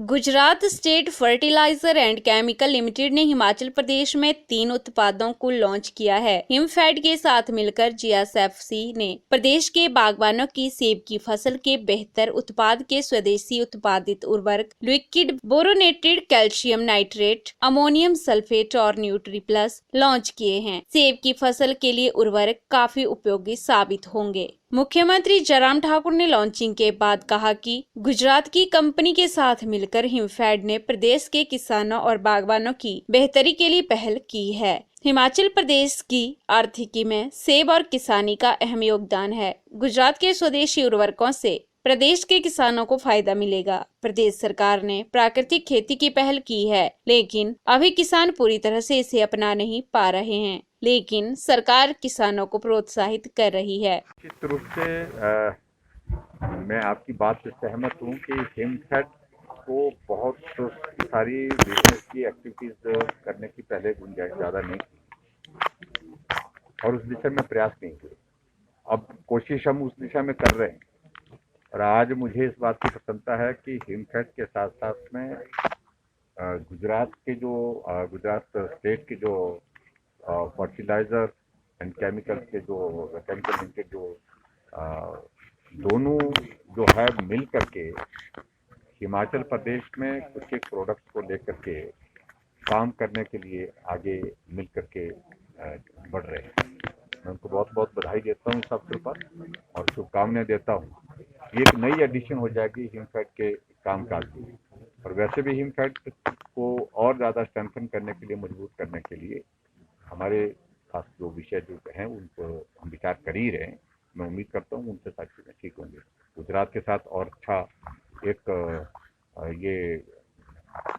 Gujarat state fertiliser and chemical limited ने हिमाचल प्रदेश में 3 उत्पादों को लॉन्च किया है। हिमफेड के साथ मिलकर जीएसएफसी ने प्रदेश के बागबानों की सेब की फसल के बेहतर उत्पाद के स्वदेशी उत्पादित उर्वरक liquid boronated calcium nitrate, ammonium sulphate और न्यूट्री प्लस लॉन्च किए हैं। सेब की फसल के लिए उर्वरक काफी उपयोगी साबित होंगे। मुख्यमंत्री जयराम ठाकुर ने लॉन्चिंग के बाद कहा कि गुजरात की कंपनी के साथ मिलकर हिमफेड ने प्रदेश के किसानों और बागबानों की बेहतरी के लिए पहल की है। हिमाचल प्रदेश की आर्थिकी में सेब और किसानी का अहम योगदान है। गुजरात के स्वदेशी उर्वरकों से प्रदेश के किसानों को फायदा मिलेगा। प्रदेश सरकार ने प्राकृतिक खेती की पहल की है, लेकिन अभी किसान पूरी तरह से इसे अपना नहीं पा रहे हैं। लेकिन सरकार किसानों को प्रोत्साहित कर रही है। निश्चित रूप से मैं आपकी बात से सहमत हूँ कि हिमफेड को बहुत सारी बिजनेस की एक्टिविटीज करने की पहले गुंजाइश ज़्यादा नहीं थी और उस दिशा में प्रयास नहीं हुए। अब कोशिश हम उस दिशा में कर रहे हैं और आज मुझे इस बात की प्रसन्नता है कि हिमफेड के साथ साथ में गुजरात स्टेट के जो फर्टिलाइजर एंड केमिकल के केमिकल लिमिटेड दोनों जो है मिल करके हिमाचल प्रदेश में कुछ एक प्रोडक्ट्स को लेकर के काम करने के लिए आगे मिल करके बढ़ रहे हैं। मैं उनको बहुत बहुत बधाई देता हूँ इस अवसर पर और शुभकामनाएं देता हूँ। ये एक नई एडिशन हो जाएगी हिमफेड के कामकाज में और वैसे भी हिमफेड को और ज़्यादा स्ट्रेंथन करने के लिए, मजबूत करने के लिए हमारे खास जो विषय जो हैं उनको हम विचार कर ही रहे हैं। मैं उम्मीद करता हूँ उनसे सारी चीज़ें ठीक होंगी। गुजरात के साथ और अच्छा एक ये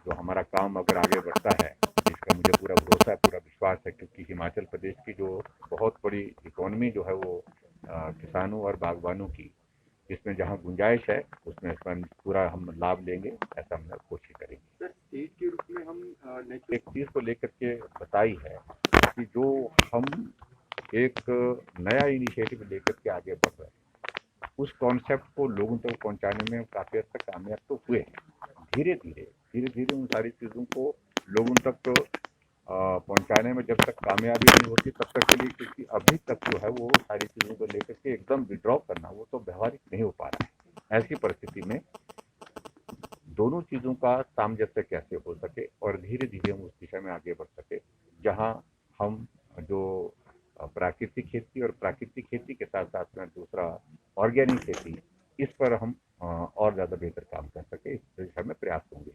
जो हमारा काम अगर आगे बढ़ता है, जिसका मुझे पूरा भरोसा है, पूरा विश्वास है, क्योंकि हिमाचल प्रदेश की जो बहुत बड़ी इकोनॉमी जो है वो किसानों और बागबानों की, जिसमें जहाँ गुंजाइश है उसमें पूरा हम लाभ लेंगे, ऐसा हम कोशिश करेंगे। स्टेट के रूप में हम एक चीज़ को लेकर के बताई है कि जो हम एक नया इनिशिएटिव लेकर के आगे बढ़ रहे हैं, उस कॉन्सेप्ट को लोगों तक पहुंचाने में काफ़ी हद तक कामयाब तो हुए हैं। धीरे धीरे उन सारी चीज़ों को लोगों तक पहुंचाने में जब तक कामयाबी नहीं होती तब तक के लिए, क्योंकि अभी तक जो है वो सारी चीज़ों को लेकर के एकदम विड्रॉ करना वो तो व्यवहारिक नहीं हो पा रहा है। ऐसी परिस्थिति में दोनों चीज़ों का सामंजस्य कैसे हो सके और धीरे धीरे हम उस दिशा में आगे बढ़ सके, जहां हम जो प्राकृतिक खेती और प्राकृतिक खेती के साथ साथ में दूसरा ऑर्गेनिक खेती, इस पर हम और ज़्यादा बेहतर काम कर सके, इस दिशा में प्रयास होंगे।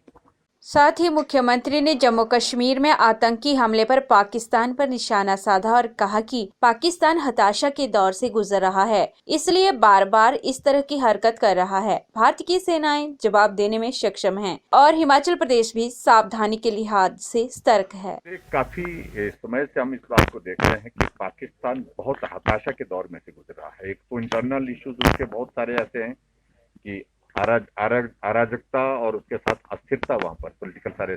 साथ ही मुख्यमंत्री ने जम्मू कश्मीर में आतंकी हमले पर पाकिस्तान पर निशाना साधा और कहा कि पाकिस्तान हताशा के दौर से गुजर रहा है, इसलिए बार बार इस तरह की हरकत कर रहा है। भारत की सेनाएं जवाब देने में सक्षम हैं और हिमाचल प्रदेश भी सावधानी के लिहाज से सतर्क है। काफी समय से हम इस बात को देख रहे हैं कि पाकिस्तान बहुत हताशा के दौर में से गुजर रहा है। एक तो इंटरनल इश्यूज उसके बहुत सारे ऐसे हैं कि अराजकता और उसके साथ अस्थिरता वहाँ पर पॉलिटिकल सारे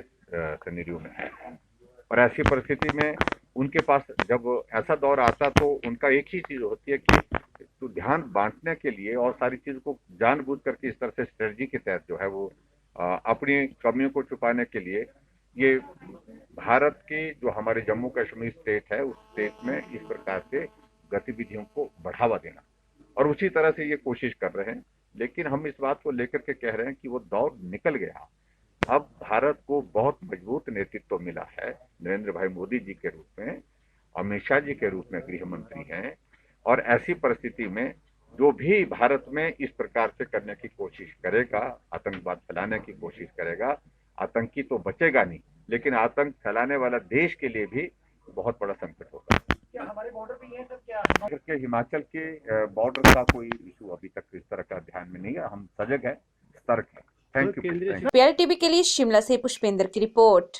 सिनेरियो में है और ऐसी परिस्थिति में उनके पास जब ऐसा दौर आता तो उनका एक ही चीज़ होती है कि तो ध्यान बांटने के लिए और सारी चीज़ को जानबूझ करके इस तरह से स्ट्रेटजी के तहत जो है वो अपनी कमियों को छुपाने के लिए ये भारत की जो हमारे जम्मू कश्मीर स्टेट है उस स्टेट में इस प्रकार से गतिविधियों को बढ़ावा देना और उसी तरह से ये कोशिश कर रहे हैं। लेकिन हम इस बात को लेकर के कह रहे हैं कि वो दौर निकल गया। अब भारत को बहुत मजबूत नेतृत्व मिला है नरेंद्र भाई मोदी जी के रूप में, अमित शाह जी के रूप में गृह मंत्री हैं और ऐसी परिस्थिति में जो भी भारत में इस प्रकार से करने की कोशिश करेगा, आतंकवाद फैलाने की कोशिश करेगा, आतंकी तो बचेगा नहीं, लेकिन आतंक फैलाने वाला देश के लिए भी बहुत बड़ा संकट होगा। क्या हमारे बॉर्डर पे है सर? क्या के हिमाचल के बॉर्डर का कोई इशू अभी तक इस तरह का ध्यान में नहीं है। हम सजग है, सतर्क है। Thank you. PLTV के लिए शिमला से पुष्पेंद्र की रिपोर्ट।